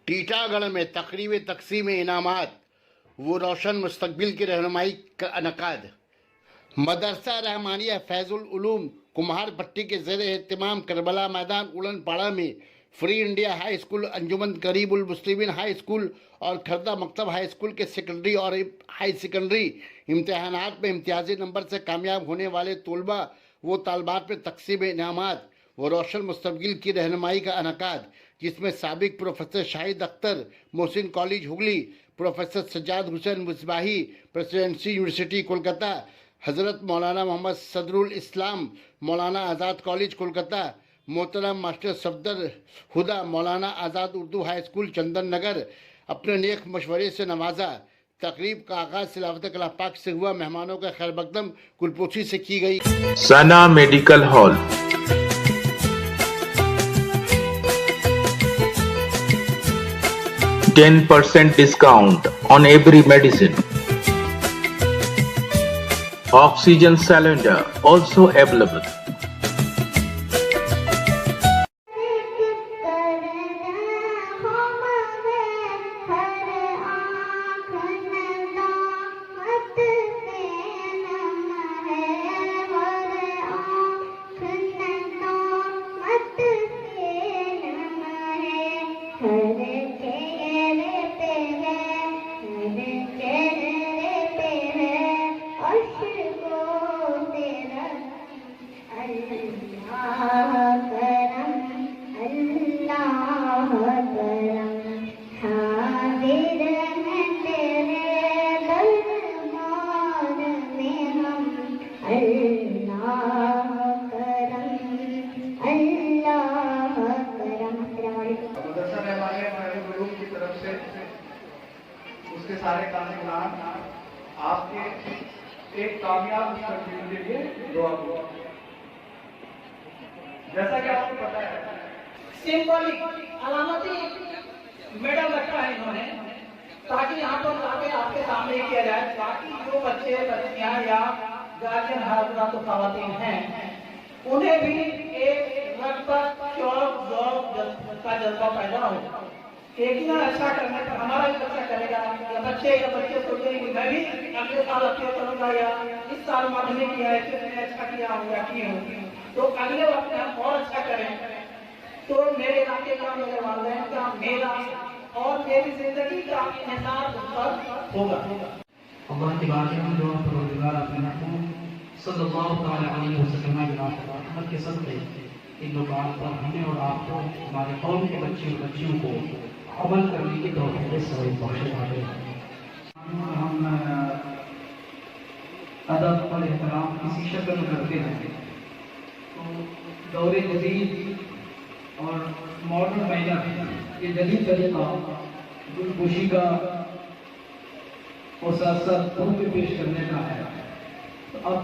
टीटागढ़ में तकरीब तकसीम इनामात वो रोशन मुस्तकबिल की रहनुमाई का अनकाद। मदरसा रहमानिया फैजुल उलूम कुम्हार भट्टी के ज़ेर एहतमाम करबला मैदान उड़न पाड़ा में फ्री इंडिया हाई स्कूल, अंजुमन करीबुल मुस्लिमीन हाई स्कूल और खरदा मकतब हाई स्कूल के सेकेंडरी और हाई सेकेंडरी इम्तहानात में इम्तियाजी नंबर से कामयाब होने वाले तलबा वो तालबात में तकसीम इनामात वो रोशन मुस्तकबिल की रहनुमाई का अनकाद, जिसमें साबिक professor Shahid Akhtar Mohsin college Hooghly, professor Sajjad Hussain Misbahi presidency university Kolkata, Hazrat Maulana Mohammad Sadrul इस्लाम मौलाना आज़ाद कॉलेज कोलकाता, मोहतरम मास्टर सफदर हुदा मौलाना आज़ाद उर्दू हाई स्कूल चंदन नगर अपने नेक मशवरे से नवाजा। तकरीब का आगाज तिलावत कलाम पाक से हुआ। मेहमानों का खैर मकदम कुलपोशी से की गई। सना medical hall 10% discount on every medicine. Oxygen cylinder also available. उसके सारे कारकुनान आपके एक कामयाब मुस्तकबिल के लिए दुआ करो। जैसा कि आपको पता है, सिंबॉलिक अलामती मेडल रखा है इन्होंने, ताकि यहाँ पर आगे आपके सामने किया जाए, ताकि जो बच्चे बच्चियाँ या गार्जियन हजरात तो खवातीन हैं, उन्हें भी एक रगबत, शौक, ज़ौक़ का जज्बा पैदा हो। एक ही अच्छा करने पर हमारा भी बच्चा करेगा, या बच्चे सोचेंगे कि मैं भी अगले साल अच्छा करूँगा, या इस साल माध्यमिक किया है फिर मैं अच्छा किया हूँ या की हूँ, तो अगले वक्त हम और अच्छा करें। तो मेरे इलाके का, मेरे वालिदैन का, मेरा और मेरी जिंदगी का इंतजार होगा। अल्लाह की बात है जो परवरदिगार अपने महबूब सल्लल्लाहु अलैहि वसल्लम के सदक़े इन बात पर हमें और आपको, हमारे कौम के बच्चे और बच्चियों को अमल करने की तौफीक सवाब बख्शे आए। हम अदब और एहतराम किसी शक्ल में करते हैं, तो दौरे जदीद और मॉडर्न मैनर ये जदीद तरीका गुलपोशी का और साथ साथ पेश करने का है। तो अब